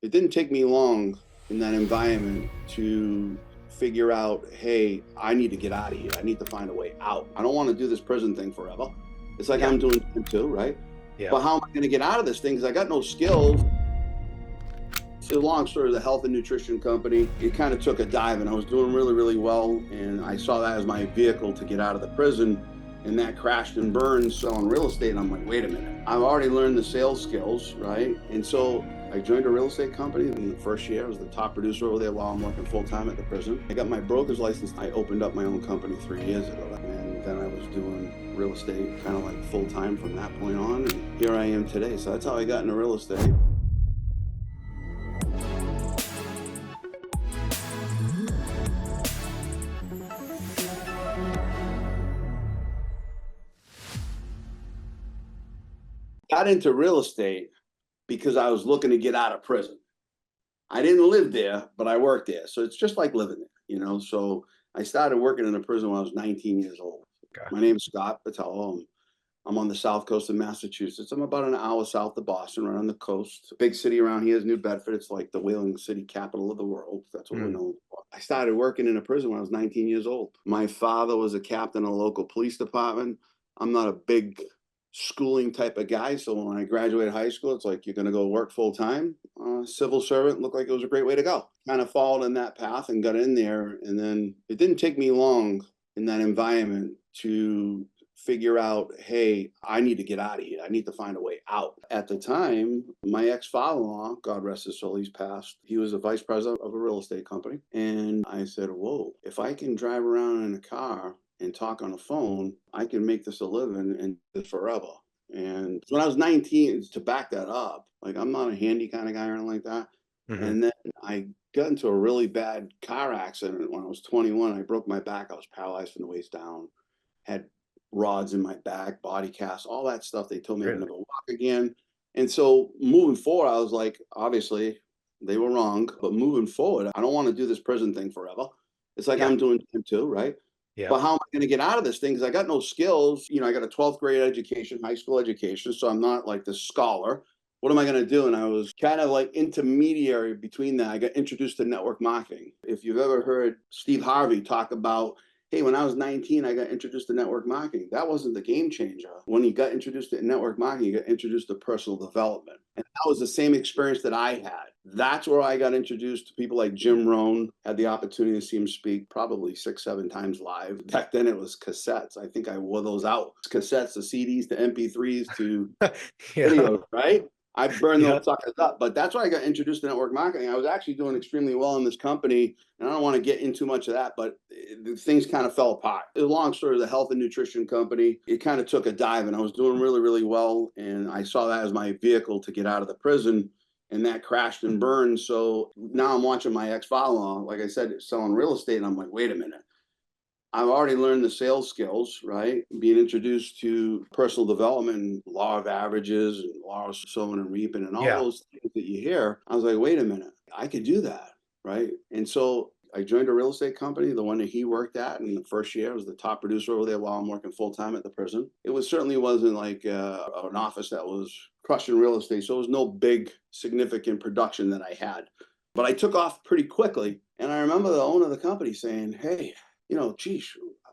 it didn't take me long in that environment to figure out, hey, I need to get out of here. I need to find a way out. I don't want to do this prison thing forever. It's like Yeah. I'm doing it too, right? Yeah. But how am I going to get out of this thing? Because I got no skills. So long story, the health and nutrition company, it kind of took a dive and I was doing really, really well. And I saw that as my vehicle to get out of the prison. And that crashed and burned selling real estate. And I'm like, wait a minute, I've already learned the sales skills, right? And so I joined a real estate company. In the first year, I was the top producer over there while I'm working full time at the prison. I got my broker's license. I opened up my own company 3 years ago. And then I was doing real estate kind of like full time from that point on. And here I am today. So that's how I got into real estate. Got into real estate because I was looking to get out of prison. I didn't live there, but I worked there. So it's just like living there. So I started working in a prison when I was 19 years old. Okay. My name is Scott Botelho. I'm on the south coast of Massachusetts. I'm about an hour south of Boston, right on the coast. Big city around here is New Bedford. It's like the whaling city capital of the world. That's what we're known for. I started working in a prison when I was 19 years old. My father was a captain in a local police department. I'm not a big schooling type of guy. So when I graduated high school, it's like, you're going to go work full time. Civil servant looked like it was a great way to go. Kind of followed in that path and got in there. And then it didn't take me long in that environment to figure out, hey, I need to get out of here. I need to find a way out. At the time, my ex-father-in-law, God rest his soul, he's passed. He was a vice president of a real estate company. And I said, whoa, if I can drive around in a car and talk on a phone, I can make this a living and live forever. And when I was 19, to back that up, like I'm not a handy kind of guy or anything like that. And then I got into a really bad car accident when I was 21. I broke my back. I was paralyzed from the waist down, had rods in my back, body cast, all that stuff. They told me I'd never walk again. And so moving forward, I was like, obviously they were wrong, but moving forward, I don't want to do this prison thing forever. It's like I'm doing it too, right? Yeah. But how am I going to get out of this thing? Because I got no skills. I got a 12th grade education, high school education. So I'm not like the scholar. What am I going to do? And I was kind of like intermediary between that. I got introduced to network marketing. If you've ever heard Steve Harvey talk about, hey, when I was 19, I got introduced to network marketing. That wasn't the game changer. When he got introduced to network marketing, he got introduced to personal development. And that was the same experience that I had. That's where I got introduced to people like Jim Rohn, had the opportunity to see him speak probably 6, 7 times live. Back then it was cassettes. I think I wore those out. Cassettes to CDs to MP3s to videos, right? I burned those suckers up, but that's why I got introduced to network marketing. I was actually doing extremely well in this company, and I don't want to get into much of that, but things kind of fell apart. The long story, the health and nutrition company, it kind of took a dive, and I was doing really, really well, and I saw that as my vehicle to get out of the prison, and that crashed and burned. So now I'm watching my ex-father-in-law, like I said, selling real estate, and I'm like, wait a minute. I've already learned the sales skills, right? Being introduced to personal development, law of averages, and law of sowing and reaping, and all those things that you hear. I was like, wait a minute, I could do that, right? And so I joined a real estate company, the one that he worked at in the first year. I was the top producer over there while I'm working full time at the prison. It certainly wasn't like an office that was crushing real estate. So it was no big, significant production that I had. But I took off pretty quickly. And I remember the owner of the company saying, hey, geez,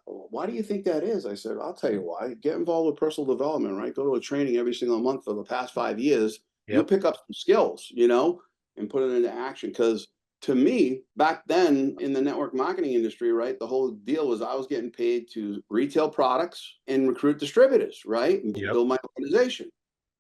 why do you think that is? I said, I'll tell you why. Get involved with personal development, right? Go to a training every single month for the past 5 years. You'll pick up some skills, and put it into action. Because to me, back then in the network marketing industry, right, the whole deal was I was getting paid to retail products and recruit distributors, right? And build my organization.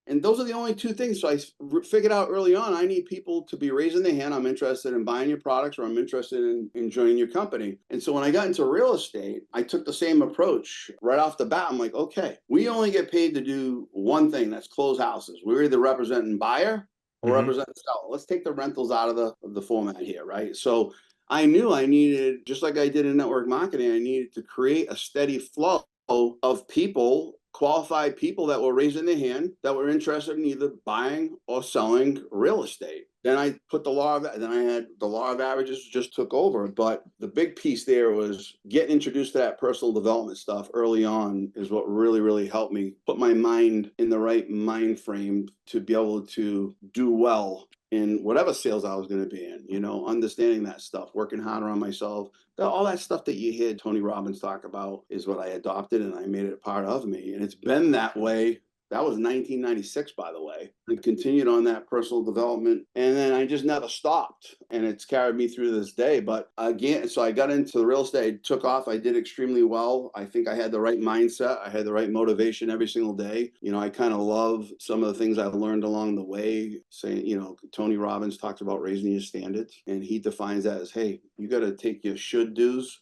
And those are the only 2 things. So I figured out early on, I need people to be raising their hand. I'm interested in buying your products, or I'm interested in joining your company. And so when I got into real estate, I took the same approach right off the bat. I'm like, okay, we only get paid to do one thing. That's close houses. We're either representing buyer or representing seller. Let's take the rentals out of the format here, right? So I knew I needed, just like I did in network marketing, I needed to create a steady flow of people, qualified people that were raising their hand, that were interested in either buying or selling real estate. Then I put then I had the law of averages just took over. But the big piece there was getting introduced to that personal development stuff early on is what really, really helped me put my mind in the right mind frame to be able to do well in whatever sales I was going to be in, understanding that stuff, working harder on myself. All that stuff that you hear Tony Robbins talk about is what I adopted and I made it a part of me. And it's been that way. That was 1996, by the way. And continued on that personal development. And then I just never stopped. And it's carried me through this day. But again, so I got into the real estate, took off. I did extremely well. I think I had the right mindset. I had the right motivation every single day. I kind of love some of the things I learned along the way. Saying, Tony Robbins talks about raising your standards. And he defines that as, hey, you got to take your should do's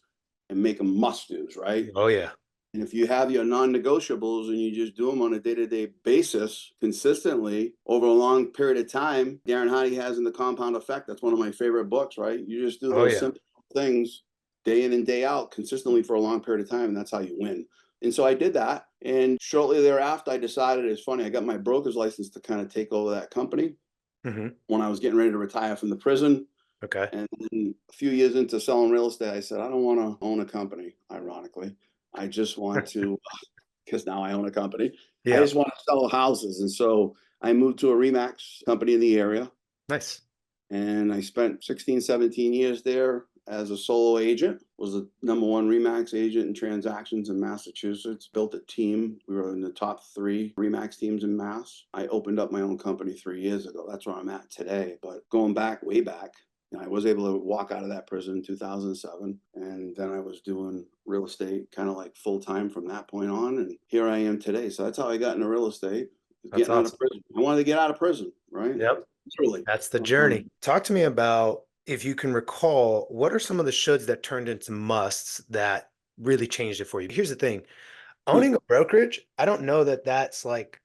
and make them must do's, right? Oh yeah. And if you have your non-negotiables and you just do them on a day-to-day basis consistently over a long period of time, Darren Hardy has in The Compound Effect. That's one of my favorite books, right? You just do Oh those yeah. simple things day in and day out consistently for a long period of time, and that's how you win. And so I did that. And shortly thereafter, I decided, it's funny, I got my broker's license to kind of take over that company when I was getting ready to retire from the prison. Okay. And then a few years into selling real estate, I said, I don't want to own a company, ironically. I just want to, because now I own a company. I Yeah. just want to sell houses. And so I moved to a REMAX company in the area. Nice. And I spent 16, 17 years there as a solo agent, was the #1 REMAX agent in transactions in Massachusetts, built a team. We were in the top 3 REMAX teams in Mass. I opened up my own company 3 years ago. That's where I'm at today. But going back, way back, I was able to walk out of that prison in 2007. And then I was doing real estate kind of like full time from that point on. And here I am today. So that's how I got into real estate, That's getting out of awesome. prison. I wanted to get out of prison, right? Yep. Literally. That's the journey. Talk to me about, if you can recall, what are some of the shoulds that turned into musts that really changed it for you? Here's the thing. Owning a brokerage, I don't know that that's like,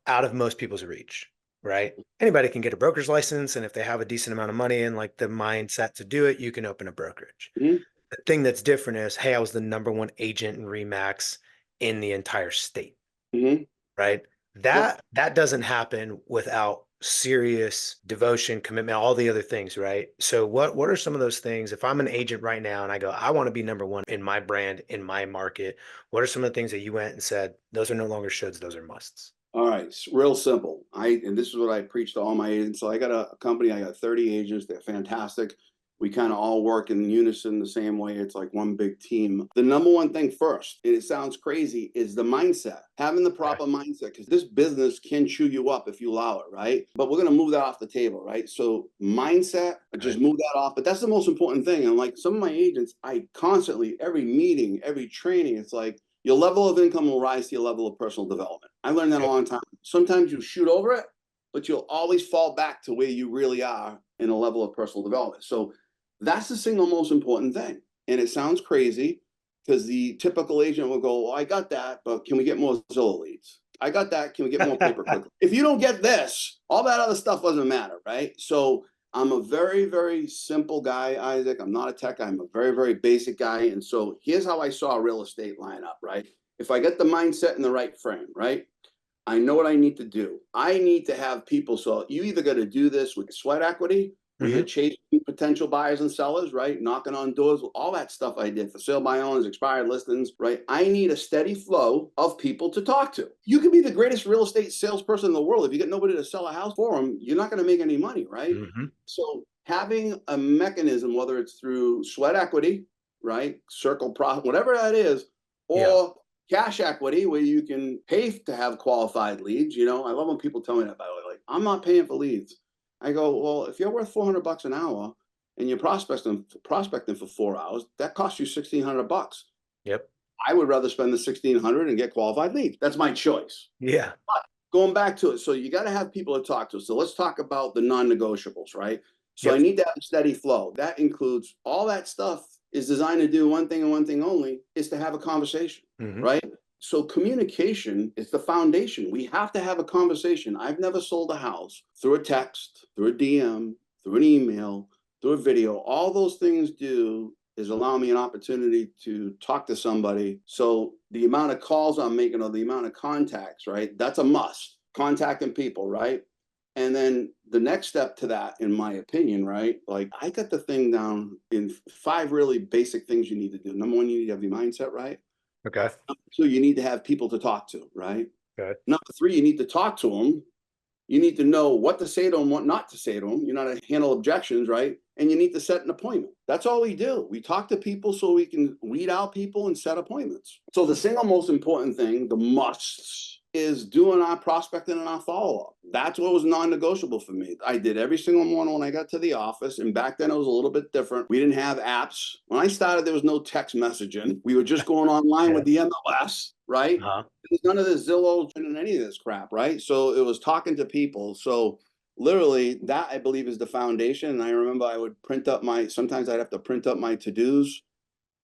out of most people's reach, right? Anybody can get a broker's license, and if they have a decent amount of money and like the mindset to do it, you can open a brokerage. Mm-hmm. The thing that's different is, hey, I was the #1 agent in REMAX in the entire state, Mm-hmm. right? Yep. That doesn't happen without serious devotion, commitment, all the other things, right? So what are some of those things? If I'm an agent right now and I go, I want to be #1 in my brand, in my market, what are some of the things that you went and said, those are no longer shoulds, those are musts? All right, it's real simple. And this is what I preach to all my agents. So I got a company, I got 30 agents, they're fantastic. We kind of all work in unison the same way. It's like one big team. The #1 thing first, and it sounds crazy, is the mindset. Having the Okay. proper mindset, because this business can chew you up if you allow it, right? But we're gonna move that off the table, right? So mindset, Okay. just move that off. But that's the most important thing. And like some of my agents, I constantly, every meeting, every training, it's like, your level of income will rise to your level of personal development. I learned that a Yep. long time. Sometimes you shoot over it, but you'll always fall back to where you really are in a level of personal development. So that's the single most important thing. And it sounds crazy because the typical agent will go, well, I got that, but can we get more Zillow leads? I got that. Can we get more pay-per-click? If you don't get this, all that other stuff doesn't matter, right? So I'm a very, very simple guy, Isaac. I'm not a tech guy. I'm a very, very basic guy. And so here's how I saw real estate line up, right? If I get the mindset in the right frame, right? I know what I need to do. I need to have people. So you either got to do this with sweat equity, where you're Hmm. chasing potential buyers and sellers, right? Knocking on doors, all that stuff I did for sale by owners, expired listings, right? I need a steady flow of people to talk to. You could be the greatest real estate salesperson in the world. If you get nobody to sell a house for them, you're not going to make any money, right? Hmm. So having a mechanism, whether it's through sweat equity, right? Circle profit, whatever that is, Yeah. or cash equity where you can pay to have qualified leads. I love when people tell me that, by the way, like, I'm not paying for leads. I go, well, if you're worth $400 an hour and you're prospecting for 4 hours, that costs you $1,600. Yep. I would rather spend the 1,600 and get qualified leads. That's my choice. Yeah. But going back to it, so you got to have people to talk to. So let's talk about the non-negotiables, right? So I Yep. need to have a steady flow. That includes all that stuff is designed to do one thing and one thing only, is to have a conversation, Hmm. right? So communication is the foundation. We have to have a conversation. I've never sold a house through a text, through a DM, through an email, through a video. All those things do is allow me an opportunity to talk to somebody. So the amount of calls I'm making or the amount of contacts, right? That's a must. Contacting people, right? And then the next step to that, in my opinion, right? Like I got the thing down in 5 really basic things you need to do. #1, you need to have your mindset right. Okay. #2, you need to have people to talk to, right? Good. #3, you need to talk to them You need to know what to say to them, what not to say to them. You know how to handle objections, right? And you need to set an appointment. That's all we do. We talk to people so we can weed out people and set appointments. So the single most important thing, the musts, is doing our prospecting and our follow-up. That's what was non-negotiable for me. I did every single morning when I got to the office, and back then it was a little bit different. We didn't have apps. When I started, there was no text messaging. We were just going online with the MLS, right? Uh-huh. There's none of this Zillow and any of this crap, right? So it was talking to people. So literally that, I believe, is the foundation. And I remember I would sometimes I'd have to print up my to-dos,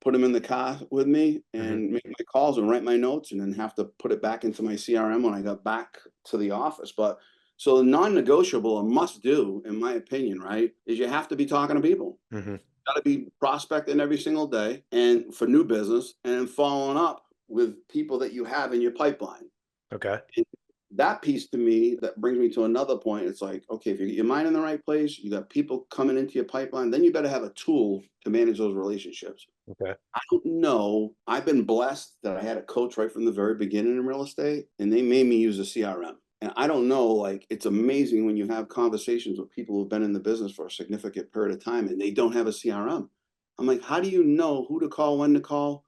put them in the car with me and make my calls and write my notes, and then have to put it back into my CRM when I got back to the office. But so the non-negotiable, a must do, in my opinion, right, is you have to be talking to people. Got to be prospecting every single day and for new business, and following up with people that you have in your pipeline. Okay. And that piece to me, that brings me to another point. It's like, okay, if you get your mind in the right place, you got people coming into your pipeline, then you better have a tool to manage those relationships. Okay. I don't know. I've been blessed that I had a coach right from the very beginning in real estate, and they made me use a CRM. And I don't know, like, it's amazing when you have conversations with people who've been in the business for a significant period of time and they don't have a CRM. I'm like, how do you know who to call, when to call?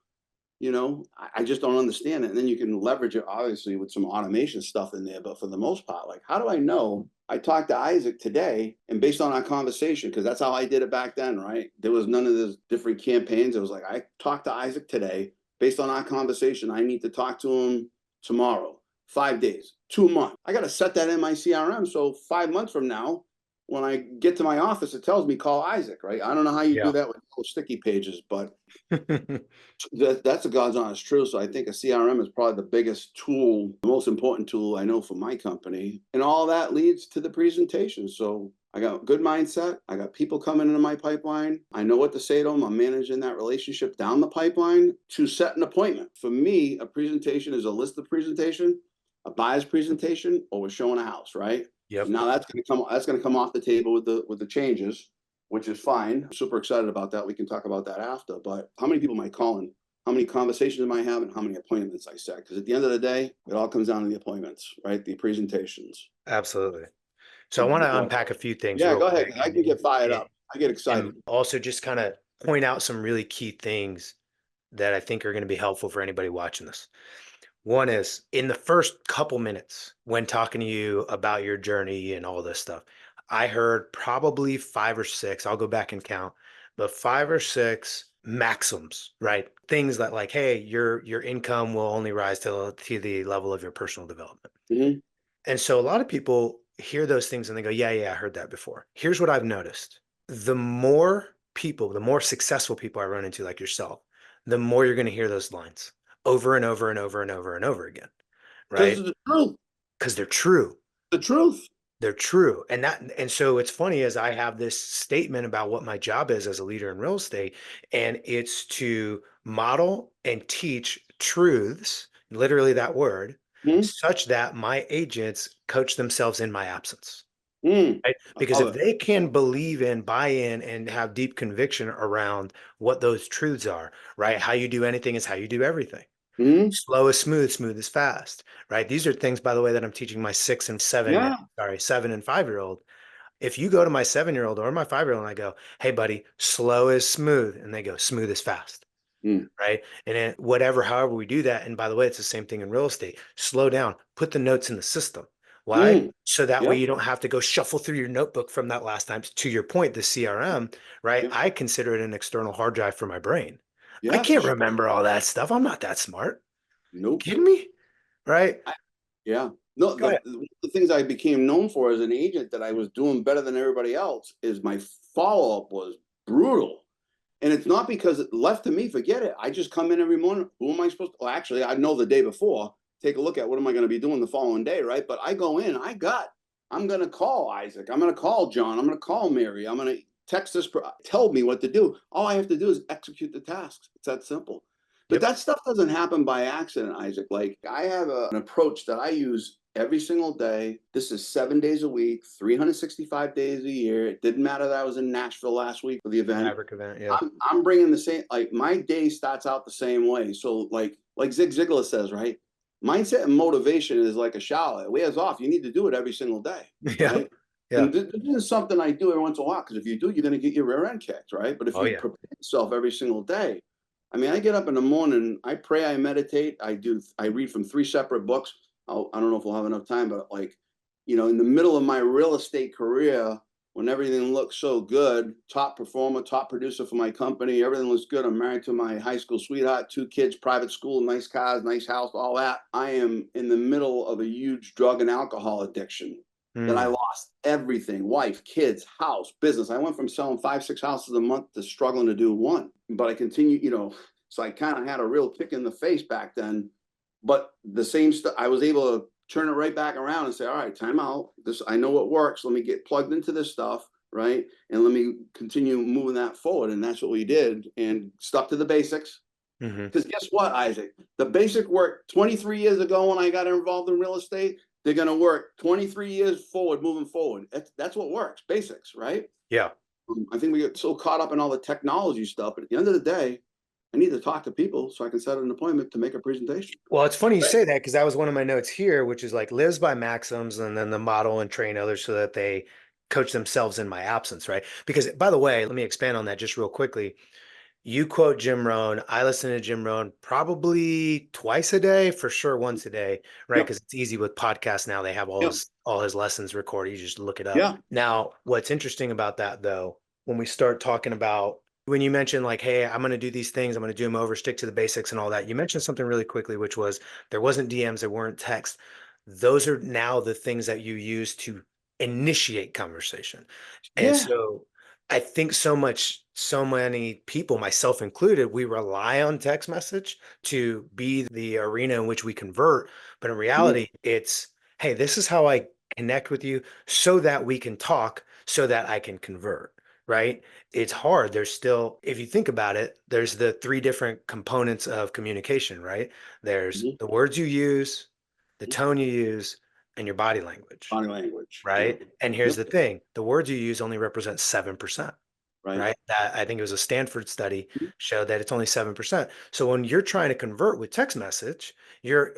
I just don't understand it. And then you can leverage it, obviously, with some automation stuff in there. But for the most part, like, how do I know? I talked to Isaac today, and based on our conversation, because that's how I did it back then, right? There was none of this different campaigns. It was like, I talked to Isaac today. Based on our conversation, I need to talk to him tomorrow, 5 days, 2 months. I got to set that in my CRM. So 5 months from now, when I get to my office, it tells me call Isaac, right? I don't know how you do Yeah. that with sticky pages, but that's a God's honest truth. So I think a CRM is probably the biggest tool, the most important tool I know for my company. And all that leads to the presentation. So I got good mindset. I got people coming into my pipeline. I know what to say to them. I'm managing that relationship down the pipeline to set an appointment. For me, a presentation is a list of presentation, a buyer's presentation, or we're showing a house, right? Yep. And now that's going to come off the table with the changes, which is fine. I'm super excited about that. We can talk about that after. But how many people am I calling? How many conversations am I having? How many appointments I set? Because at the end of the day, it all comes down to the appointments, right? The presentations. Absolutely. So I want to unpack a few things Yeah, real go ahead. quick I can get fired up. I get excited. and also just kind of point out some really key things that I think are going to be helpful for anybody watching this. One is in the first couple minutes when talking to you about your journey and all this stuff, I heard probably 5 or 6, I'll go back and count, but 5 or 6 maxims, right? Things that like, hey, your income will only rise to the level of your personal development. Mhm. And so a lot of people hear those things and they go, yeah, I heard that before. Here's what I've noticed. The more people, the more successful people I run into like yourself, the more you're going to hear those lines over and over and over and over and over again, Because right? it's the truth. Because they're true. The truth. They're true. And so it's funny as I have this statement about what my job is as a leader in real estate, and it's to model and teach truths, literally that word, Mhm. such that my agents coach themselves in my absence. Mm. Right? I Because love if it. they can believe in, buy in, and have deep conviction around what those truths are, right? How you do anything is how you do everything. Mhm. Slow is smooth, smooth is fast, right? These are things, by the way, that I'm teaching my 7 and 5-year-old. If you go to my 7-year-old or my 5-year-old and I go, hey, buddy, slow is smooth, and they go, smooth is fast, Mm. right? And then however we do that. And by the way, it's the same thing in real estate. Slow down, put the notes in the system. Why? Mm. So that way Yep. you don't have to go shuffle through your notebook from that last time. To your point, the CRM, right? Yep. I consider it an external hard drive for my brain. I Yes. can't remember all that stuff. I'm not that smart. You Nope. kidding me? Right? Yeah. No, Go ahead. the things I became known for as an agent that I was doing better than everybody else is my follow-up was brutal. And it's not because it left to me, forget it. I just come in every morning. Who am I supposed to? Well, actually, I know the day before, take a look at what am I going to be doing the following day, right? But I go in, I'm going to call Isaac. I'm going to call John. I'm going to call Mary. I'm going to text this, tell me what to do. All I have to do is execute the tasks. It's that simple. But Yep. that stuff doesn't happen by accident, Isaac. Like I have an approach that I use every single day. This is 7 days a week, 365 days a year. It didn't matter that I was in Nashville last week for the event. Maverick event. Yeah. I'm bringing the same, like my day starts out the same way. So like Zig Ziglar says, right? mindset and motivation is like a shower. It wears off. You need to do it every single day, Yeah. right? Yeah. And this is something I do every once in a while, because if you do, you're going to get your rear end kicked, right? But if Oh you yeah. prepare yourself every single day, I mean, I get up in the morning, I pray, I meditate, I read from 3 separate books. I don't know if we'll have enough time, but like, in the middle of my real estate career, when everything looks so good, top performer, top producer for my company, everything looks good. I'm married to my high school sweetheart, 2 kids, private school, nice cars, nice house, all that. I am in the middle of a huge drug and alcohol addiction that I Mm. lost everything: wife, kids, house, business. I went from selling 5, 6 houses a month to struggling to do one. But I continue, so I kind of had a real kick in the face back then. But the same stuff, I was able to turn it right back around and say, all right, time out. I know what works. Let me get plugged into this stuff, right? And let me continue moving that forward. And that's what we did, and stuck to the basics. Hmm. Because guess what, Isaac? The basic work 23 years ago when I got involved in real estate, they're going to work 23 years forward, moving forward. That's what works, basics, right? Yeah. I think we get so caught up in all the technology stuff, but at the end of the day, I need to talk to people so I can set an appointment to make a presentation. Well, it's funny you Right? say that because that was one of my notes here, which is like lives by maxims and then the model and train others so that they coach themselves in my absence, right? Because by the way, let me expand on that just real quickly. You quote Jim Rohn. I listen to Jim Rohn probably twice a day, for sure once a day, right? Yep. Because it's easy with podcasts now. They have Yep. all his lessons recorded. You just look it up. Yeah. Now, what's interesting about that though, when we start talking about when you mentioned like, hey, I'm going to do these things, I'm going to do them over, stick to the basics and all that. You mentioned something really quickly, which was there wasn't DMs, there weren't text. Those are now the things that you use to initiate conversation. And Yeah. so I think so many people, myself included, we rely on text message to be the arena in which we convert. But in Mhm. reality, it's, hey, this is how I connect with you so that we can talk, so that I can convert, right? It's hard. There's still, if you think about it, there's the 3 different components of communication, right? There's Mhm. the words you use, the tone you use, and your body language, Body language. Yeah. right? And here's Yep. the thing, the words you use only represent 7%, Right. right? That I think it was a Stanford study showed that it's only 7%. So when you're trying to convert with text message, you're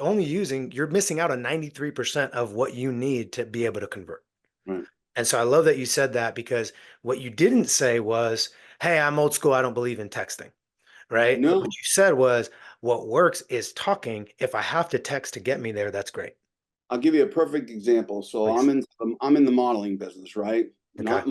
missing out on 93% of what you need to be able to convert. Right. And so I love that you said that because what you didn't say was, hey, I'm old school. I don't believe in texting, right? What No, you said was, what works is talking. If I have to text to get me there, that's great. I'll give you a perfect example. So Please. I'm in the modeling business, right? Okay. Not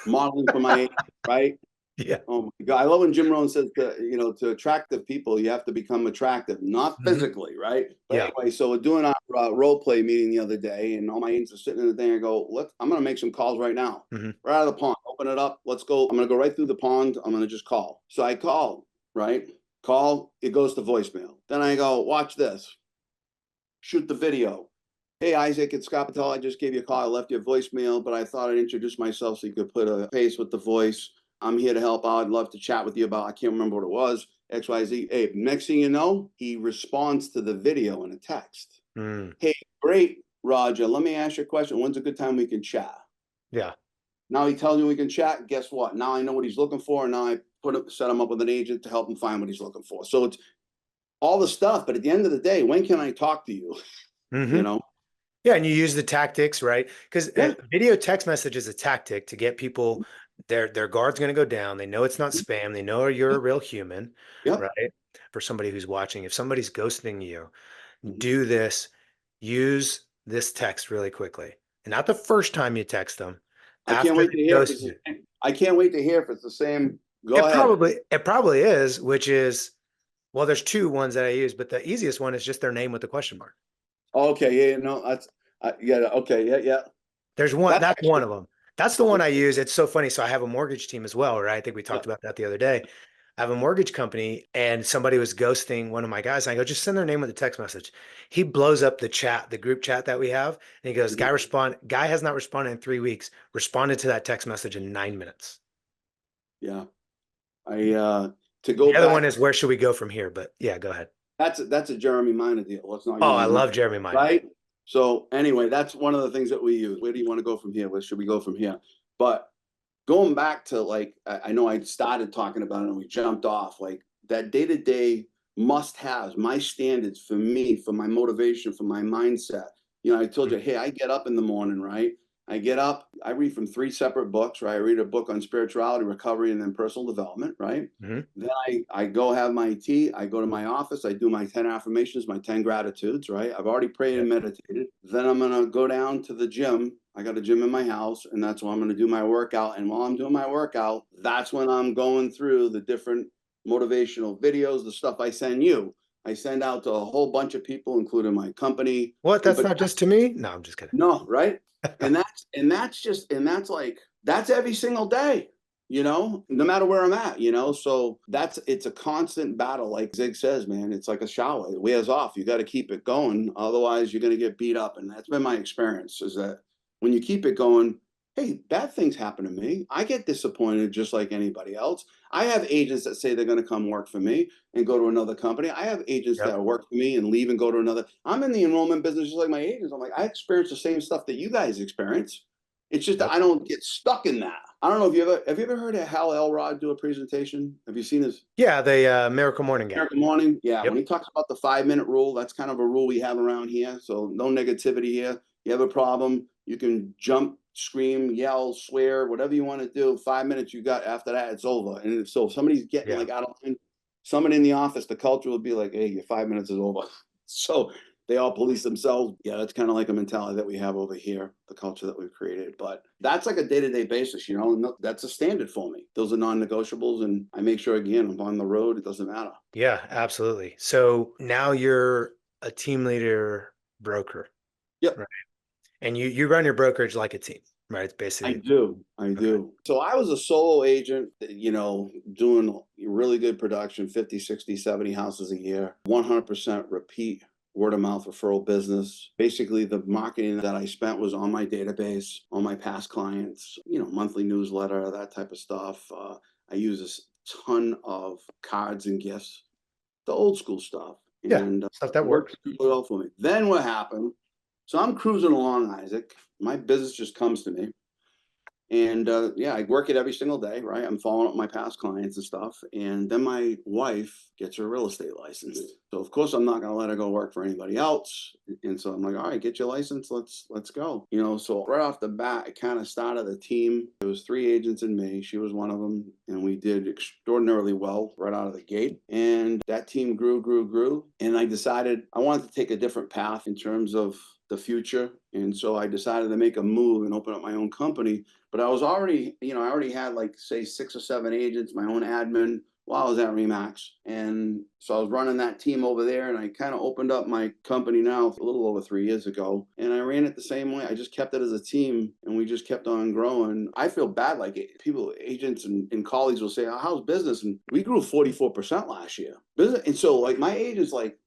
modeling for my age, right? Yeah. Oh my God. I love when Jim Rohn says to attractive people, you have to become attractive, not Mhm. physically, right? But Yeah. anyway, so we're doing our role play meeting the other day, and all my agents are sitting in the thing. I go, look, I'm going to make some calls right now. Hmm. Right out of the pond. Open it up. Let's go. I'm going to go right through the pond. I'm going to just call. So I call, right? Call. It goes to voicemail. Then I go, watch this. Shoot the video. Hey, Isaac, it's Scott Patel. I just gave you a call. I left you a voicemail, but I thought I'd introduce myself so you could put a face with the voice. I'm here to help out. I'd love to chat with you about, I can't remember what it was, XYZ. Hey, next thing you know, he responds to the video in a text. Mm. Hey, great, Roger. Let me ask you a question. When's a good time we can chat? Yeah. Now he tells me we can chat. Guess what? Now I know what he's looking for. And now I set him up with an agent to help him find what he's looking for. So it's all the stuff. But at the end of the day, when can I talk to you? Hmm. You know? Yeah, and you use the tactics, right? Because Yeah. video text message is a tactic to get people their guard's going to go down. They know it's not spam. They know you're a real human, Yep. right? For somebody who's watching, if somebody's ghosting you, Mhm. do this. Use this text really quickly, and not the first time you text them. I can't After wait to they hear if ghost it's the you, same. I can't wait to hear if it's the same. Go ahead. it probably is. Which is well, there's 2 ones that I use, but the easiest one is just their name with the question mark. Okay, yeah, no, that's yeah, okay, yeah, yeah. There's one, That's that's one actually of them. That's the one I okay. use. It's so funny. So I have a mortgage team as well, right? I think we Yeah. talked about that the other day. I have a mortgage company and somebody was ghosting one of my guys. And I go, just send their name with a text message. He blows up the chat, the group chat that we have. And he goes, Mhm. guy has not responded in 3 weeks, responded to that text message in 9 minutes. Yeah. I to The go other one back, is where should we go from here? But yeah, go ahead. that's a Jeremy Minor deal. Let's not Oh, use I his name, love Jeremy Miner. right? So anyway, that's one of the things that we use. Where do you want to go from here? Where should we go from here? But going back to like I know I started talking about it and we jumped off like that day-to-day must-haves, my standards for me, for my motivation, for my mindset. You know, I told you, Mhm. hey, I get up in the morning, right? I get up, I read from 3 separate books, right? I read a book on spirituality, recovery, and then personal development, right? Mhm. Then I go have my tea. I go to my office. I do my 10 affirmations, my 10 gratitudes, right? I've already prayed and Yep. meditated. Then I'm going to go down to the gym. I got a gym in my house, and that's when I'm going to do my workout. And while I'm doing my workout, that's when I'm going through the different motivational videos, the stuff I send you. I send out to a whole bunch of people, including my company. What? And That's but not just to me? No, I'm just kidding. no, right? And that's like that's every single day, no matter where I'm at, So it's a constant battle, like Zig says, man. It's like a shower. It wears off. You got to keep it going, otherwise you're gonna get beat up. And that's been my experience, is that when you keep it going, hey, bad things happen to me. I get disappointed just like anybody else. I have agents that say they're gonna come work for me and go to another company. I have agents Yep. that work for me and leave and go to another. I'm in the enrollment business just like my agents. I'm like, I experience the same stuff that you guys experience. It's just that Yep. I don't get stuck in that. I don't know if have you ever heard of Hal Elrod do a presentation? Have you seen his Yeah, the Miracle Morning guy. American Morning? Yeah, when Yep. he talks about the 5-minute rule, that's kind of a rule we have around here. So no negativity here. You have a problem, you can jump, scream, yell, swear, whatever you want to do. 5 minutes you got, after that, it's over. And if somebody's getting Yeah. like out of line, someone in the office, the culture will be like, hey, your 5 minutes is over. So they all police themselves. Yeah, that's kind of like a mentality that we have over here, the culture that we've created. But that's like a day-to-day basis, that's a standard for me. Those are non-negotiables. And I make sure, again, I'm on the road, it doesn't matter. Yeah, absolutely. So now you're a team leader broker, Yep. right? And you run your brokerage like a team, right? It's I basically do. I okay. do. So I was a solo agent, doing really good production, 50, 60, 70 houses a year, 100% repeat word of mouth referral business. Basically, the marketing that I spent was on my database, on my past clients, monthly newsletter, that type of stuff. I use a ton of cards and gifts, the old school stuff. Yeah, And stuff that worked works. really well for me. Then what happened? So I'm cruising along, Isaac. My business just comes to me. And yeah, I work it every single day, right? I'm following up my past clients and stuff. And then my wife gets her real estate license. So of course I'm not gonna let her go work for anybody else. And so I'm like, all right, get your license, let's go. So right off the bat, I kind of started a team. There was 3 agents and me. She was one of them, and we did extraordinarily well right out of the gate. And that team grew. And I decided I wanted to take a different path in terms of the future. And so I decided to make a move and open up my own company. But I was already, I already had like say 6 or 7 agents, my own admin while I was at Remax. And so I was running that team over there, and I kind of opened up my company now a little over 3 years ago. And I ran it the same way. I just kept it as a team, and we just kept on growing. I feel bad, like people, agents and colleagues will say, oh, how's business? And we grew 44% last year. Business. And so like my agents, like,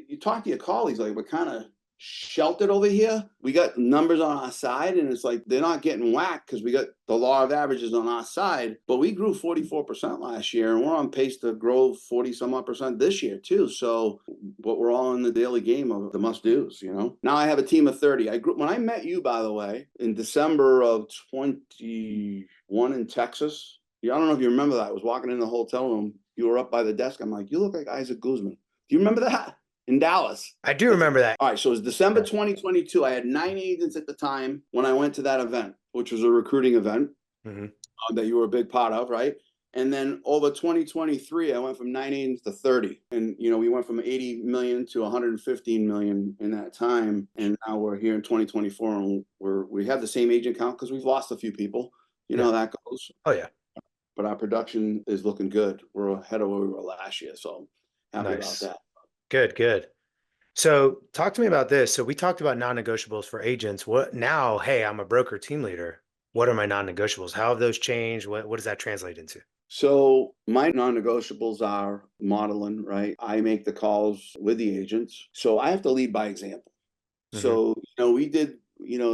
you talk to your colleagues, like, we're kind of sheltered over here. We got numbers on our side, and it's like they're not getting whacked because we got the law of averages on our side. But we grew 44% last year, and we're on pace to grow 40 some odd percent this year too. So, but we're all in the daily game of the must do's. Now I have a team of 30. I grew when I met you, by the way, in December of 21 in Texas. Yeah, I don't know if you remember that. I was walking in the hotel room. You were up by the desk. I'm like, you look like Isaac Guzman. Do you remember that? In Dallas. I do remember that. All right, so it was December Yeah. 2022. I had 9 agents at the time when I went to that event, which was a recruiting event Mhm. that you were a big part of, right? And then over 2023, I went from 9 agents to 30. And, we went from 80 million to 115 million in that time. And now we're here in 2024, and we have the same agent count because we've lost a few people. You know Yeah. how that goes. Oh yeah. But our production is looking good. We're ahead of where we were last year. So happy about Nice. that. Good, good. So talk to me about this. So we talked about non-negotiables for agents. What now? Hey, I'm a broker team leader. What are my non-negotiables? How have those changed? What does that translate into? So my non-negotiables are modeling, right? I make the calls with the agents. So I have to lead by example. Hmm. So, we did,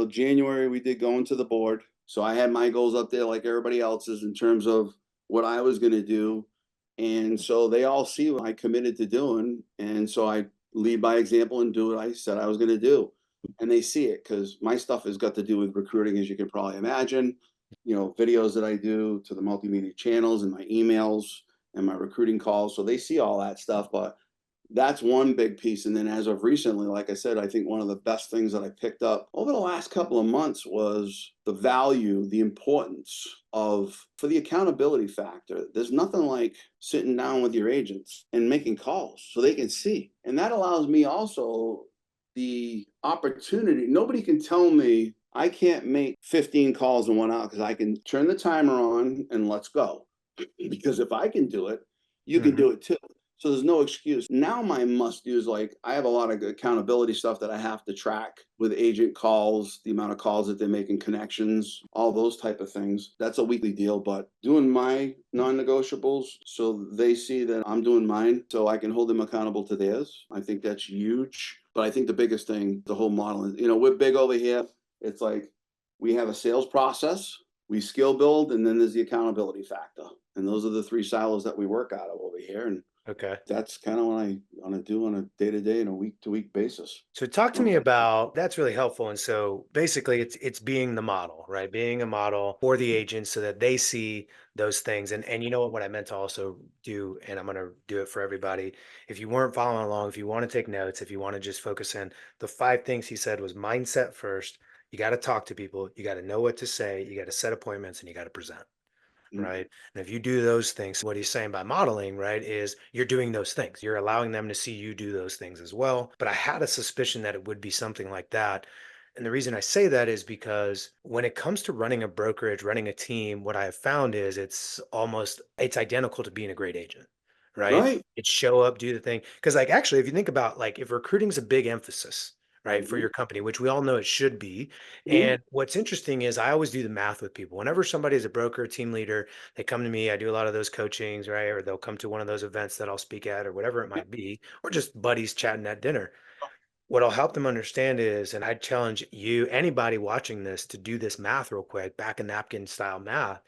January, we did going to the board. So I had my goals up there like everybody else's in terms of what I was going to do. And so they all see what I committed to doing. And so I lead by example and do what I said I was going to do. And they see it because my stuff has got to do with recruiting, as you can probably imagine. Videos that I do to the multimedia channels and my emails and my recruiting calls. So they see all that stuff. But that's one big piece. And then as of recently, like I said, I think one of the best things that I picked up over the last couple of months was the value, the importance of, for the accountability factor. There's nothing like sitting down with your agents and making calls so they can see. And that allows me also the opportunity. Nobody can tell me I can't make 15 calls in 1 hour, because I can turn the timer on and let's go. Because if I can do it, you can Mhm. do it too. So there's no excuse. Now my must do is, like, I have a lot of accountability stuff that I have to track with agent calls, the amount of calls that they're making, connections, all those type of things. That's a weekly deal, but doing my non-negotiables so they see that I'm doing mine so I can hold them accountable to theirs. I think that's huge. But I think the biggest thing, the whole model is, we're big over here. It's like we have a sales process, we skill build, and then there's the accountability factor. And those are the three silos that we work out of over here. And Okay. that's kind of what I want to do on a day-to-day and a week-to-week basis. So talk to Oh, me about that's really helpful. And so basically it's being the model, right? Being a model for the agents so that they see those things. And you know what I meant to also do, and I'm gonna do it for everybody. If you weren't following along, if you want to take notes, if you want to just focus in, the 5 things he said was mindset first. You got to talk to people, you got to know what to say, you got to set appointments, and you got to present. mm, Right. And if you do those things, what he's saying by modeling, right, is you're doing those things. You're allowing them to see you do those things as well. But I had a suspicion that it would be something like that. And the reason I say that is because when it comes to running a brokerage, running a team, what I have found is it's identical to being a great agent, right? right. It's show up, do the thing. Because like actually, if you think about like if recruiting's a big emphasis, right, for Mhm, your company, which we all know it should be. mhm, And what's interesting is I always do the math with people. Whenever somebody is a broker, team leader, they come to me, I do a lot of those coachings, right? Or they'll come to one of those events that I'll speak at or whatever it yeah, might be, or just buddies chatting at dinner. What I'll help them understand is, and I challenge you, anybody watching this, to do this math real quick, back a napkin style math,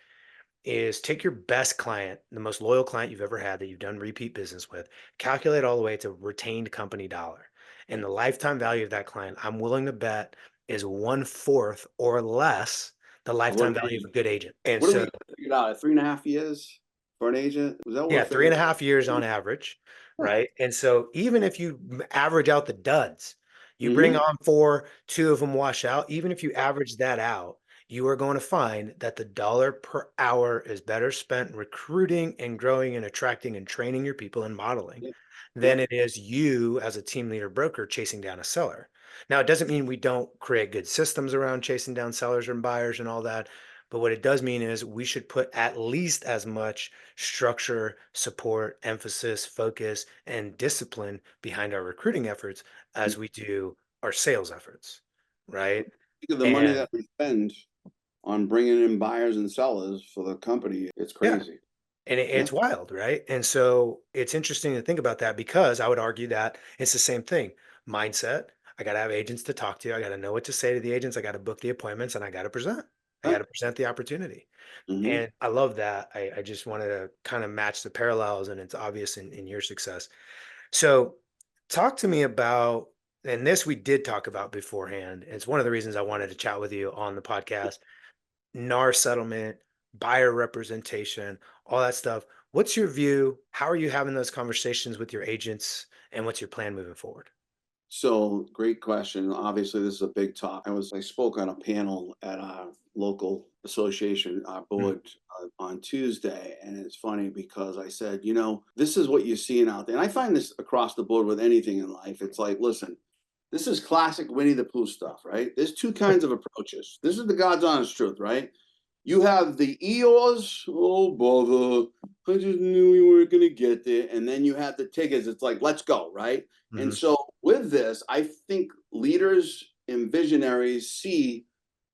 is take your best client, the most loyal client you've ever had that you've done repeat business with, calculate all the way to retained company dollar. And the lifetime value of that client, I'm willing to bet, is 1/4 or less the what lifetime an value of a agent. good agent. And What do we so figured out? 3.5 years for an agent? Was that what we yeah, three figured and a out? half years on average, Huh. right? And so even if you average out the duds, you bring Mm-hmm. on four, two of them wash out, even if you average that out, you are going to find that the dollar per hour is better spent recruiting and growing and attracting and training your people and modeling Yeah. than Yep. it is you as a team leader broker chasing down a seller. Now, it doesn't mean we don't create good systems around chasing down sellers and buyers and all that. But what it does mean is we should put at least as much structure, support, emphasis, focus, and discipline behind our recruiting efforts as we do our sales efforts, right? Think of the money And that we spend on bringing in buyers and sellers for the company. It's yeah, crazy. and Yeah. it's wild, right? And so it's interesting to think about that because I would argue that it's the same thing. Mindset. I got to have agents to talk to. I got to know what to say to the agents. I got to book the appointments and I got to present. I got Right. to present the opportunity. Mm-hmm. And I love that. I just wanted to kind of match the parallels, and it's obvious in your success. So, talk to me about, and this we did talk about beforehand. It's one of the reasons I wanted to chat with you on the podcast. NAR settlement, buyer representation, all that stuff. What's your view? How are you having those conversations with your agents, and what's your plan moving forward? So great question. Obviously, this is a big talk. I spoke on a panel at our local association, our Mm, board, on Tuesday, and it's funny because I said, this is what you're seeing out there, and I find this across the board with anything in life. It's like, listen, this is classic Winnie the Pooh stuff, right? There's two kinds of approaches. This is the God's honest truth, right? You have the Eeyores, oh bother, I just knew we weren't gonna get there. And then you have the Tigers, it's like, let's go, right? And mhm. so with this, I think leaders and visionaries see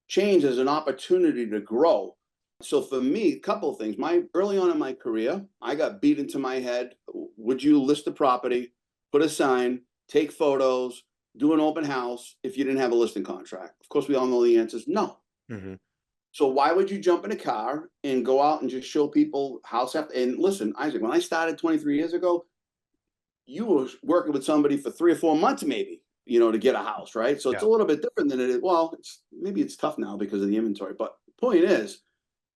change as an opportunity to grow. So for me, a couple of things. My early on in my career, I got beat into my head. Would you list a property, put a sign, take photos, do an open house if you didn't have a listing contract? Of course, we all know the answer is no. Mhm. So why would you jump in a car and go out and just show people house after? And listen, Isaac, when I started 23 years ago, you were working with somebody for 3 or 4 months, maybe, to get a house, right? So it's Yeah. a little bit different than it is. Well, maybe it's tough now because of the inventory, but the point is,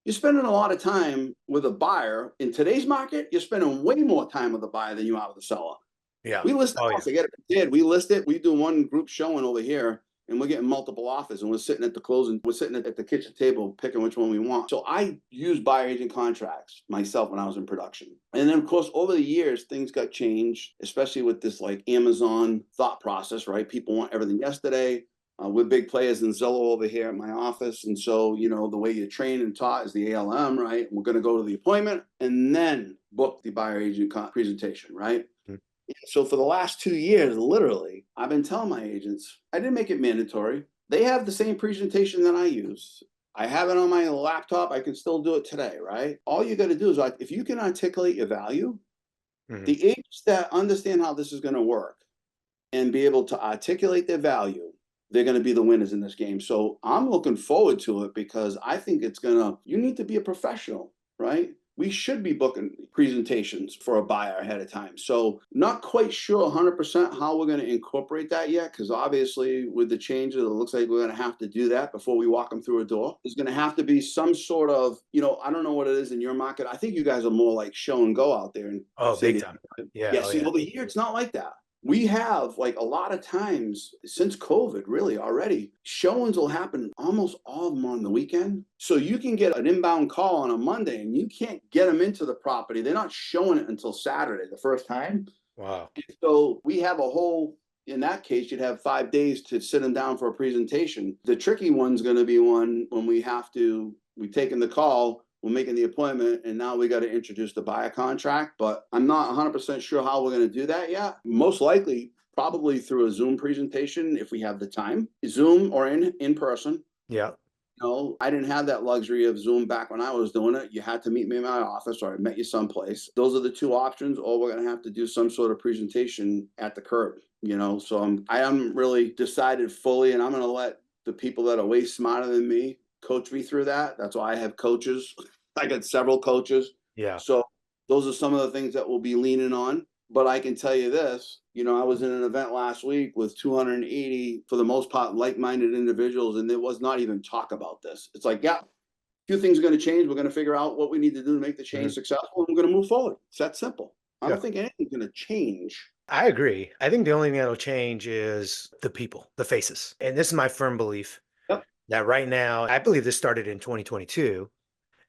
you're spending a lot of time with a buyer. In today's market, you're spending way more time with a buyer than you are with a seller. Yeah. We list the Oh yeah. house. I get it. Did we list it? We do one group showing over here, and we're getting multiple offers, and we're sitting at the closing. We're sitting at the kitchen table picking which one we want. So I used buyer agent contracts myself when I was in production, and then of course over the years things got changed, especially with this like Amazon thought process. Right? People want everything yesterday. We're big players in Zillow over here at my office. And so, the way you train and taught is the ALM, right? We're going to go to the appointment and then book the buyer agent presentation, right? Mhm. So for the last 2 years, literally, I've been telling my agents, I didn't make it mandatory. They have the same presentation that I use. I have it on my laptop. I can still do it today, right? All you got to do is like, if you can articulate your value, Mhm. the agents that understand how this is going to work and be able to articulate their value, they're going to be the winners in this game. So I'm looking forward to it because I think you need to be a professional, right? We should be booking presentations for a buyer ahead of time. So not quite sure 100% how we're going to incorporate that yet, because obviously with the changes, it looks like we're going to have to do that before we walk them through a door. There's going to have to be some sort of, I don't know what it is in your market. I think you guys are more like show and go out there in Oh, big city. time. Yeah. Yeah, Oh see, yeah. over here, it's not like that. We have like a lot of times since COVID, really already, showings will happen almost all of them on the weekend. So you can get an inbound call on a Monday and you can't get them into the property. They're not showing it until Saturday, the first time. Wow. So we have in that case, you'd have 5 days to sit them down for a presentation. The tricky one's going to be one when we've taken the call, we're making the appointment, and now we got to introduce the buyer contract. But I'm not 100% sure how we're going to do that yet. Most likely, probably through a Zoom presentation if we have the time, Zoom or in person. Yeah. No, I didn't have that luxury of Zoom back when I was doing it. You had to meet me in my office or I met you someplace. Those are the two options, or we're going to have to do some sort of presentation at the curb. So I haven't really decided fully, and I'm going to let the people that are way smarter than me coach me through that. That's why I have coaches. I got several coaches. Yeah. So those are some of the things that we'll be leaning on. But I can tell you this, I was in an event last week with 280, for the most part, like-minded individuals, and there was not even talk about this. It's like, yeah, a few things are going to change. We're going to figure out what we need to do to make the change Mhm. successful, and we're going to move forward. It's that simple. I Yeah. don't think anything's going to change. I agree. I think the only thing that'll change is the people, the faces. And this is my firm belief Yep. that right now, I believe this started in 2022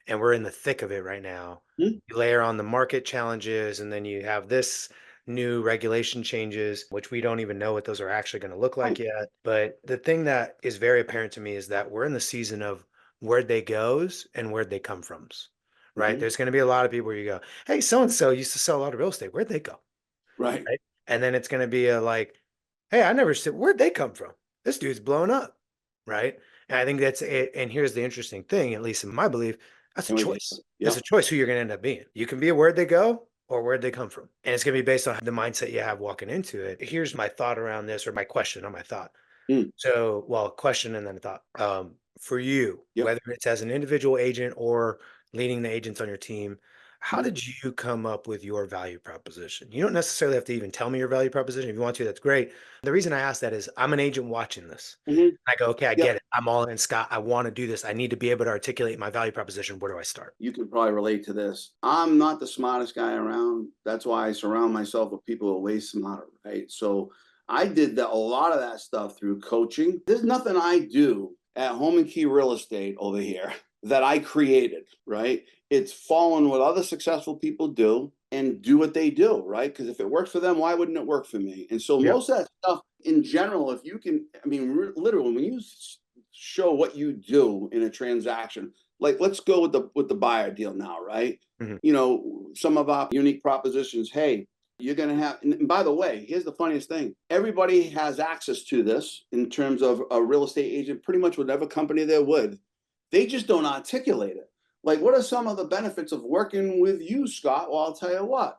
and we're in the thick of it right now. Hmm? You layer on the market challenges, and then you have this new regulation changes, which we don't even know what those are actually going to look like Right. yet. But the thing that is very apparent to me is that we're in the season of where'd they goes and where'd they come from, right? Mm-hmm. There's going to be a lot of people where you go, hey, so and so used to sell a lot of real estate. Where'd they go? Right. Right. And then it's going to be a like, hey, I never said, where'd they come from? This dude's blown up. Right. And I think that's it. And here's the interesting thing, at least in my belief, that's a And we get choice. It's a Yep. choice who you're going to end up being. You can be a where'd they go or where'd they come from. And it's going to be based on the mindset you have walking into it. Here's my thought around this, or my question, or my thought. Mm. So, well, question and then a thought. For you, Yep. whether it's as an individual agent or leading the agents on your team, how Mm-hmm. did you come up with your value proposition? You don't necessarily have to even tell me your value proposition. If you want to, that's great. The reason I ask that is I'm an agent watching this. Mm-hmm. I go, okay, I Yep. get it. I'm all in, Scott. I want to do this. I need to be able to articulate my value proposition. Where do I start? You can probably relate to this. I'm not the smartest guy around. That's why I surround myself with people who are way smarter, right? So I did a lot of that stuff through coaching. There's nothing I do at Home and Key Real Estate over here that I created, right? It's following what other successful people do and do what they do, right? Because if it works for them, why wouldn't it work for me? And so Yeah. most of that stuff in general, if you can, I mean, literally, when you show what you do in a transaction, like let's go with the buyer deal now, right? Mhm. Some of our unique propositions. Hey, you're going to have, and by the way, here's the funniest thing. Everybody has access to this in terms of a real estate agent, pretty much whatever company they're with. They just don't articulate it. Like, what are some of the benefits of working with you, Scott? Well, I'll tell you what.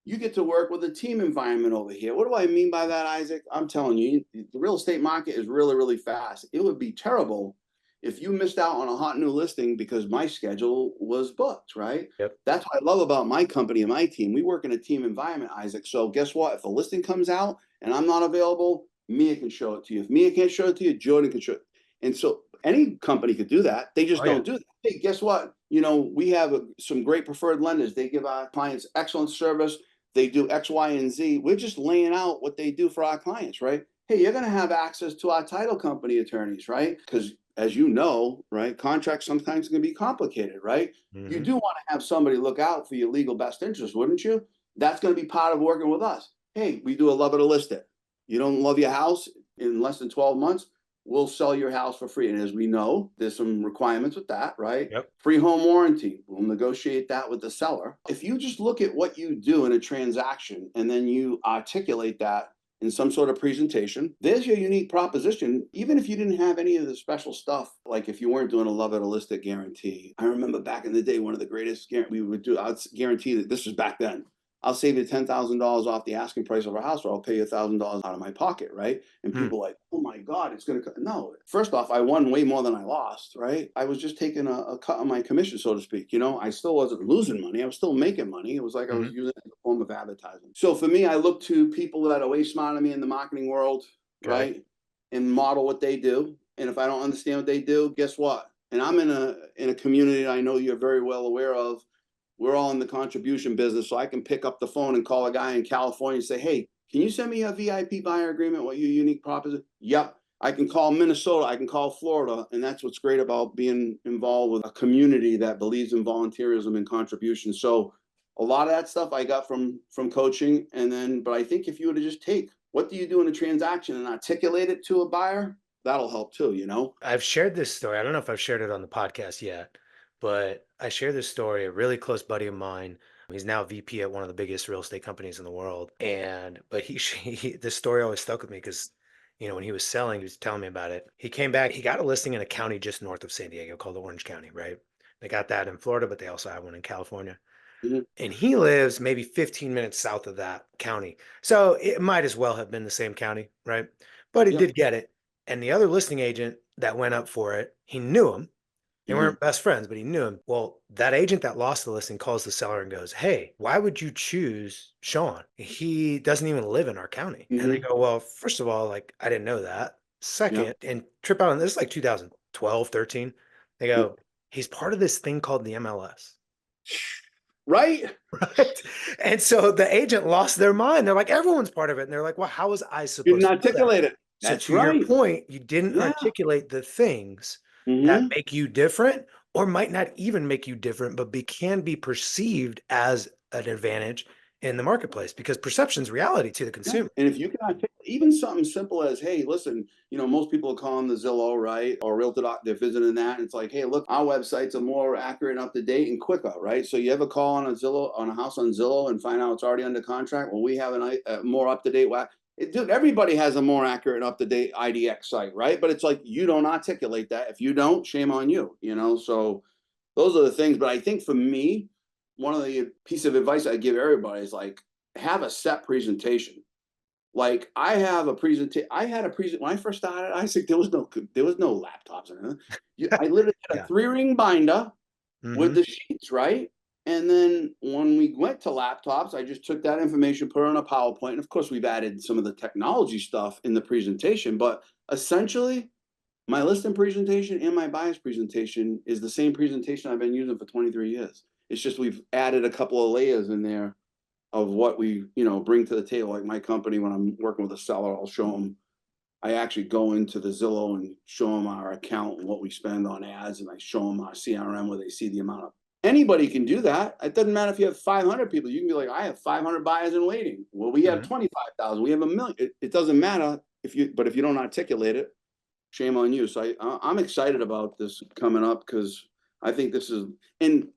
You get to work with a team environment over here. What do I mean by that, Isaac? I'm telling you, the real estate market is really, really fast. It would be terrible if you missed out on a hot new listing because my schedule was booked, right? Yep. That's what I love about my company and my team. We work in a team environment, Isaac. So guess what? If a listing comes out and I'm not available, Mia can show it to you. If Mia can't show it to you, Jordan can show it. And so any company could do that. They just Oh yeah. don't do that. Hey, guess what? We have some great preferred lenders. They give our clients excellent service. they do X, Y, and Z. We're just laying out what they do for our clients, right? Hey, you're going to have access to our title company attorneys, right? Because as you know, right, contracts sometimes can be complicated, right? You Hmm. do want to have somebody look out for your legal best interest, wouldn't you? That's going to be part of working with us. Hey, we do a love it or list it. You don't love your house in less than 12 months, we'll sell your house for free. And as we know, there's some requirements with that, right? Yep. Free home warranty. We'll negotiate that with the seller. If you just look at what you do in a transaction and then you articulate that in some sort of presentation, there's your unique proposition. Even if you didn't have any of the special stuff, like if you weren't doing a love it or list it guarantee. I remember back in the day, one of the greatest we would do, I'd guarantee that this was back then. I'll save you $10,000 off the asking price of our house, or I'll pay you $1,000 out of my pocket, right? And Hmm. people are like, oh my God, it's gonna no. First off, I won way more than I lost, right? I was just taking a cut on my commission, so to speak. I still wasn't losing money. I was still making money. It was like I Hmm. was using it as a form of advertising. So for me, I look to people that are way smarter than me in the marketing world, Okay. right? And model what they do. And if I don't understand what they do, guess what? And I'm in a community that I know you're very well aware of. We're all in the contribution business, so I can pick up the phone and call a guy in California and say, hey, can you send me a VIP buyer agreement? What your unique proposition? Yep. I can call Minnesota, I can call Florida. And that's what's great about being involved with a community that believes in volunteerism and contribution. So a lot of that stuff I got from coaching. But I think if you were to just take what do you do in a transaction and articulate it to a buyer, that'll help too. I've shared this story. I don't know if I've shared it on the podcast yet, but I share this story. A really close buddy of mine, he's now VP at one of the biggest real estate companies in the world. But this story always stuck with me because, when he was selling, he was telling me about it. He came back, he got a listing in a county just north of San Diego called Orange County, right? They got that in Florida, but they also have one in California. Mhm. And he lives maybe 15 minutes south of that county. So it might as well have been the same county, right? But he Yep. did get it. And the other listing agent that went up for it, he knew him. They Mhm. weren't best friends, but he knew him. Well, that agent that lost the listing calls the seller and goes, hey, why would you choose Sean? He doesn't even live in our county. And they Mhm. go, well, first of all, like, I didn't know that. Yep. Second, and trip out on this is like 2012, 13. They Yep. go, he's part of this thing called the MLS. Right? Right. And so the agent lost their mind. They're like, everyone's part of it. And they're like, well, how was I You didn't supposed to know that? articulate it. So That's to your right. point, you didn't Yeah. articulate the things that Hmm. make you different or might not even make you different, but can be perceived as an advantage in the marketplace because perception's reality to the Yeah. consumer. And if you can articulate even something simple as, hey, listen, most people call them the Zillow, right? Or Realtor. They're visiting that. And it's like, hey, look, our websites are more accurate and up to date and quicker, right? So you ever call on a house on Zillow and find out it's already under contract? Well, we have a more up to date. Dude, everybody has a more accurate and up to date IDX site, right? But it's like you don't articulate that. If you don't, shame on you. So those are the things. But I think for me, one of the piece of advice I give everybody is like have a set presentation. Like I have a presentation. I had a present when I first started. I said there was no laptops or anything. I literally had a Yeah. 3 ring binder with Hmm. the sheets, right? And then when we went to laptops, I just took that information, put it on a PowerPoint. And of course, we've added some of the technology stuff in the presentation, but essentially, my listing presentation and my buyer's presentation is the same presentation I've been using for 23 years. It's just we've added a couple of layers in there of what we bring to the table. Like my company, when I'm working with a seller, I'll show them. I actually go into the Zillow and show them our account and what we spend on ads, and I show them our CRM where they see the amount of. Anybody can do that. It doesn't matter if you have 500 people. You can be like, I have 500 buyers in waiting. Well, we have Hmm. 25,000. We have a million. It doesn't matter but if you don't articulate it, shame on you. So I'm excited about this coming up because I think this is and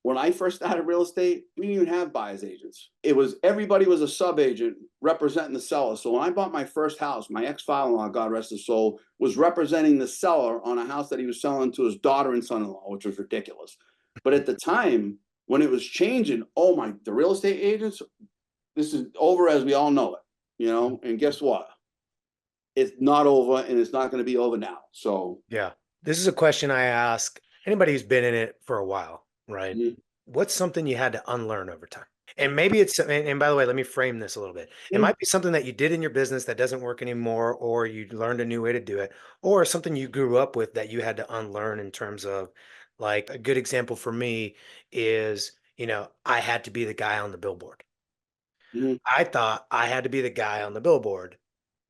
when I first started real estate, we didn't even have buyers agents. Everybody was a sub agent representing the seller. So when I bought my first house, my ex-father-in-law, God rest his soul, was representing the seller on a house that he was selling to his daughter and son-in-law, which was ridiculous. But at the time when it was changing, the real estate agents, this is over as we all know it. And guess what? It's not over and it's not going to be over now. So, Yeah. This is a question I ask anybody who's been in it for a while, right? mhm. What's something you had to unlearn over time? And maybe and by the way, let me frame this a little bit. It Mm. might be something that you did in your business that doesn't work anymore, or you learned a new way to do it, or something you grew up with that you had to unlearn in terms of, like, a good example for me is, I had to be the guy on the billboard. Mhm. I thought I had to be the guy on the billboard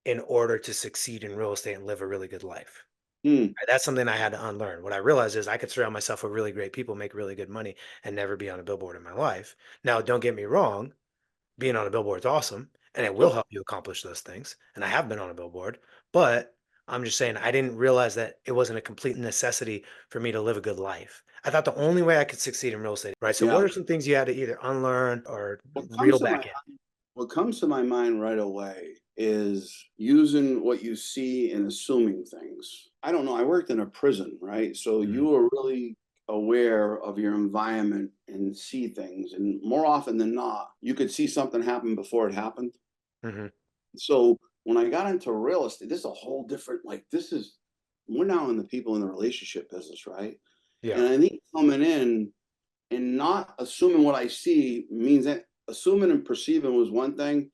in order to succeed in real estate and live a really good life. Mm. That's something I had to unlearn. What I realized is I could surround myself with really great people, make really good money, and never be on a billboard in my life. Now, don't get me wrong, being on a billboard is awesome and it will Yep. help you accomplish those things. And I have been on a billboard, but I'm just saying I didn't realize that it wasn't a complete necessity for me to live a good life. I thought the only way I could succeed in real estate, right? So what Yeah. are some things you had to either unlearn or What reel comes to back my in? what comes to my mind right away is using what you see and assuming things. I don't know. I worked in a prison, right? So Mhm, you are really aware of your environment and see things. And more often than not, you could see something happen before it happened. mhm. So when I got into real estate, this is a whole different, we're now in the people in the relationship business, right? Yeah. And I think coming in and not assuming what I see means that assuming and perceiving was one thing.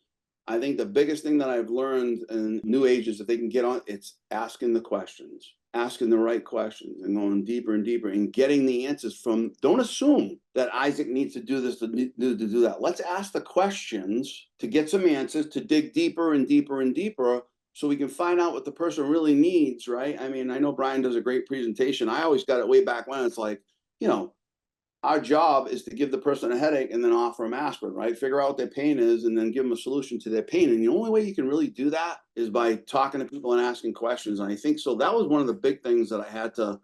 I think the biggest thing that I've learned in new agents, if they can get on, it's asking the questions, asking the right questions, and going deeper and deeper, and getting the answers from. Don't assume that Isaac needs to do this to do that. Let's ask the questions to get some answers, to dig deeper and deeper and deeper, so we can find out what the person really needs. Right? I mean, I know Brian does a great presentation. I always got it way back when. It's like, you know, our job is to give the person a headache and then offer them aspirin, right? Figure out what their pain is and then give them a solution to their pain. And the only way you can really do that is by talking to people and asking questions. And I think so. That was one of the big things that I had to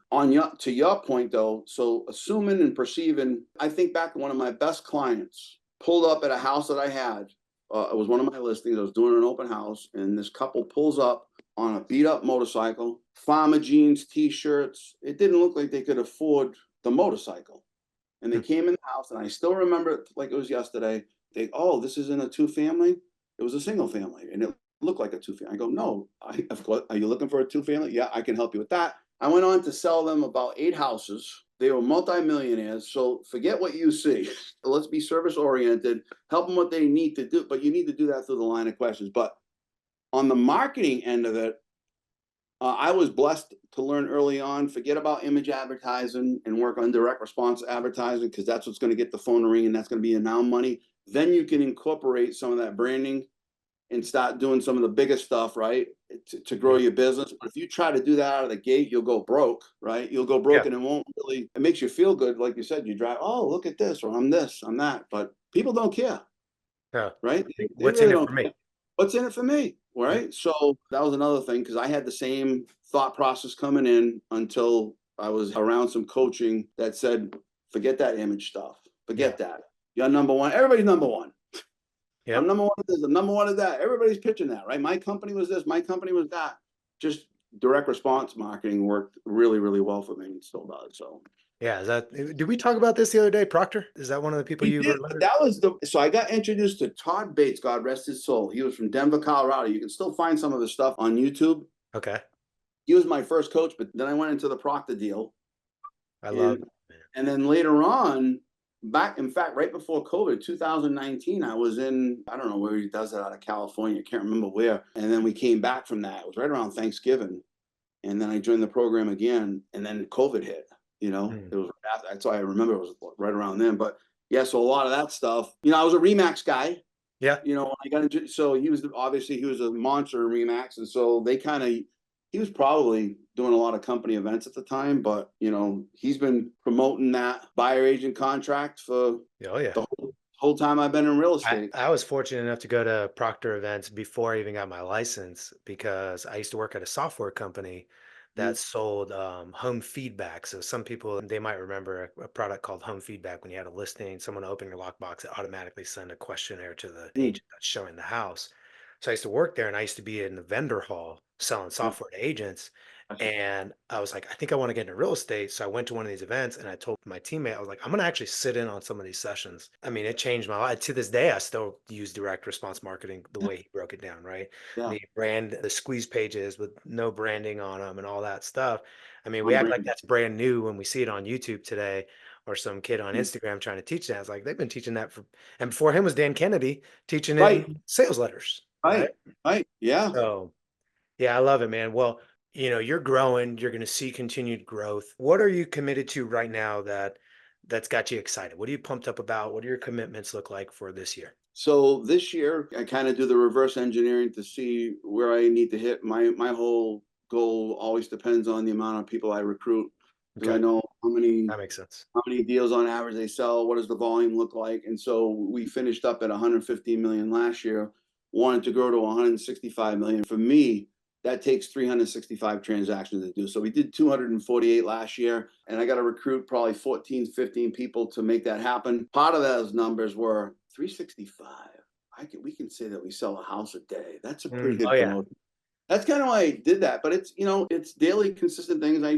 your point though. So assuming and perceiving, I think back to one of my best clients pulled up at a house that I had. It was one of my listings. I was doing an open house, and this couple pulls up on a beat up motorcycle, farmer jeans, t-shirts. It didn't look like they could afford the motorcycle, and they Hmm. came in the house, and I still remember it like it was yesterday. Oh, this isn't a two family. It was a single family, and it looked like a two family. I go, no, of course. Are you looking for a two family? Yeah, I can help you with that. I went on to sell them about 8 houses. They were multimillionaires. So forget what you see. Let's be service oriented. Help them what they need to do, but you need to do that through the line of questions. But on the marketing end of it, I was blessed to learn early on, forget about image advertising and work on direct response advertising, because that's what's going to get the phone to ring, and that's going to be your now money. Then you can incorporate some of that branding and start doing some of the biggest stuff, right? To grow Yeah. your business. But if you try to do that out of the gate, you'll go broke, right? You'll go broke, Yeah. and it won't really, it makes you feel good. Like you said, you drive, oh, look at this, or I'm this, I'm that. But people don't care, Yeah. right? Like, They what's in really it don't for me? care. What's in it for me, Yeah. right? So that was another thing, because I had the same thought process coming in until I was around some coaching that said, forget that image stuff, Yeah. forget that. You're number one. Everybody's number one. I'm Yep. number one of this. I'm number one of that. Everybody's pitching that, right? My company was this. My company was that. Just direct response marketing worked really, really well for me, and still does. So Yeah. Is that, did we talk about this the other day? Proctor? Is that one of the people we you did. were But learning? that was the. So I got introduced to Todd Bates. God rest his soul. He was from Denver, Colorado. You can still find some of his stuff on YouTube. Okay. He was my first coach, but then I went into the Proctor deal, I love and it, man. then later on, back in fact, right before COVID, 2019, I was in, I don't know where he does it, out of California. I can't remember where. And then we came back from that. It was right around Thanksgiving, and then I joined the program again, and then COVID hit. Mm. It was that's why I remember it was right around then. But yeah, so a lot of that stuff. I was a Remax guy. Yeah. When I got into, so he was a monster in Remax, and so he was probably doing a lot of company events at the time, but he's been promoting that buyer agent contract for Oh yeah. the whole time I've been in real I, estate. I was fortunate enough to go to Proctor events before I even got my license because I used to work at a software company Mhm. that sold home feedback. So some people they might remember a product called home feedback. When you had a listing, someone opened your lockbox, it automatically sent a questionnaire to the Mhm. agent that's showing the house. So I used to work there and I used to be in the vendor hall selling Yeah, software to agents. gotcha. And I was like, I think I want to get into real estate. So I went to one of these events and I told my teammate, I was like, I'm going to actually sit in on some of these sessions. I mean, it changed my life. To this day, I still use direct response marketing the Yeah, way he broke it down, right? yeah. The squeeze pages with no branding on them and all that stuff. I mean, we On act like brand. that's brand new when we see it on YouTube today or some kid on Mhm. Instagram trying to teach that. It's like they've been teaching that and before him was Dan Kennedy teaching it Right, in sales letters, right? right, right. Yeah. So, yeah, I love it, man. Well, you're growing, you're going to see continued growth. What are you committed to right now that that's got you excited? What are you pumped up about? What do your commitments look like for this year? So this year, I kind of do the reverse engineering to see where I need to hit. My whole goal always depends on the amount of people I recruit, because Okay, I know that makes sense. how many deals on average they sell, what does the volume look like, and so we finished up at 115 million last year. Wanted to grow to 165 million. For me, that takes 365 transactions to do. So we did 248 last year, and I got to recruit probably 14, 15 people to make that happen. Part of those numbers were 365. We can say that we sell a house a day. That's a pretty Oh good yeah, promotion. That's kind of why I did that. But it's, it's daily consistent things. I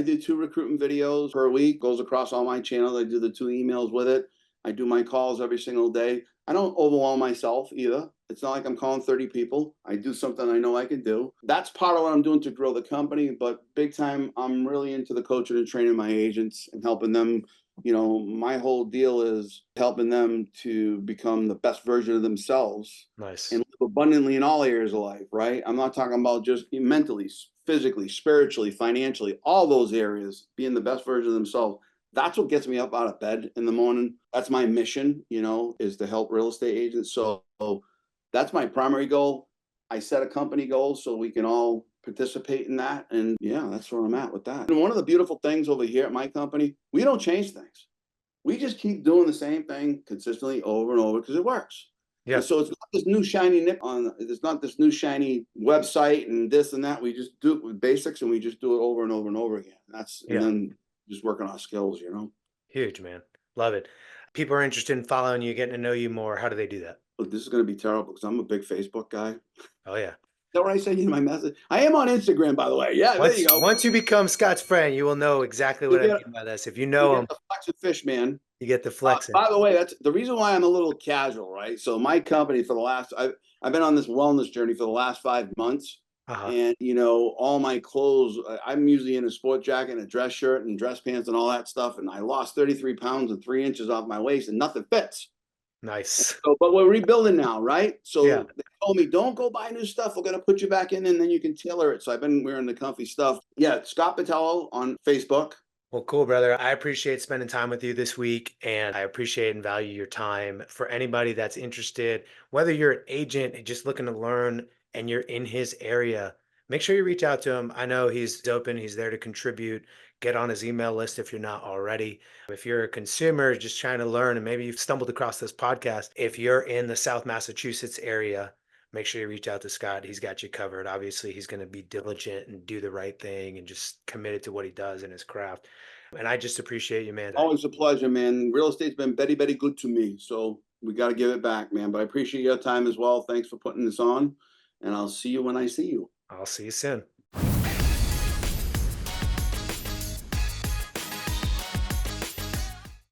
do 2 recruitment videos per week, goes across all my channels. I do the 2 emails with it. I do my calls every single day. I don't overwhelm myself either. It's not like I'm calling 30 people. I do something I know I can do. That's part of what I'm doing to grow the company. But big time, I'm really into the coaching and training my agents and helping them. My whole deal is helping them to become the best version of themselves nice. and live abundantly in all areas of life, right? I'm not talking about just mentally, physically, spiritually, financially, all those areas, being the best version of themselves. That's what gets me up out of bed in the morning. That's my mission, is to help real estate agents. So that's my primary goal. I set a company goal so we can all participate in that. And yeah, that's where I'm at with that. And one of the beautiful things over here at my company, we don't change things. We just keep doing the same thing consistently over and over because it works. And Yeah, so it's not this new shiny nick on, it's not this new shiny website and this and that. We just do it with basics, and we just do it over and over and over again. And yeah, then just working on skills. huge, man. Love it. People are interested in following you, getting to know you more. How do they do that? But this is going to be terrible because I'm a big Facebook guy. Is Oh yeah. that what I sent you in my message? I am on Instagram, by the way. Yeah, there you Once go. once you become Scott's friend, you will know exactly You what I get mean by this. If you you know get him, the flex and fish, man. you get the flexing. By the way, that's the reason why I'm a little casual, right? So my company for the last, I've been on this wellness journey for the last 5 months, Uh-huh. and all my clothes, I'm usually in a sport jacket and a dress shirt and dress pants and all that stuff, and I lost 33 pounds and 3 inches off my waist, and nothing fits. Nice. So, but we're rebuilding now, right? Yeah. So they told me, don't go buy new stuff. We're gonna put you back in, and then you can tailor it. So I've been wearing the comfy stuff. Yeah, Scott Botelho on Facebook. Well, cool, brother. I appreciate spending time with you this week, and I appreciate and value your time. For anybody that's interested, whether you're an agent and just looking to learn and you're in his area, make sure you reach out to him. I know he's open, he's there to contribute. Get on his email list if you're not already. If you're a consumer just trying to learn, and maybe you've stumbled across this podcast, if you're in the South Massachusetts area, make sure you reach out to Scott. He's got you covered. Obviously, he's going to be diligent and do the right thing and just committed to what he does in his craft. And I just appreciate you, man. Always a pleasure, man. Real estate's been very, very good to me. So we got to give it back, man. But I appreciate your time as well. Thanks for putting this on. And I'll see you when I see you. I'll see you soon.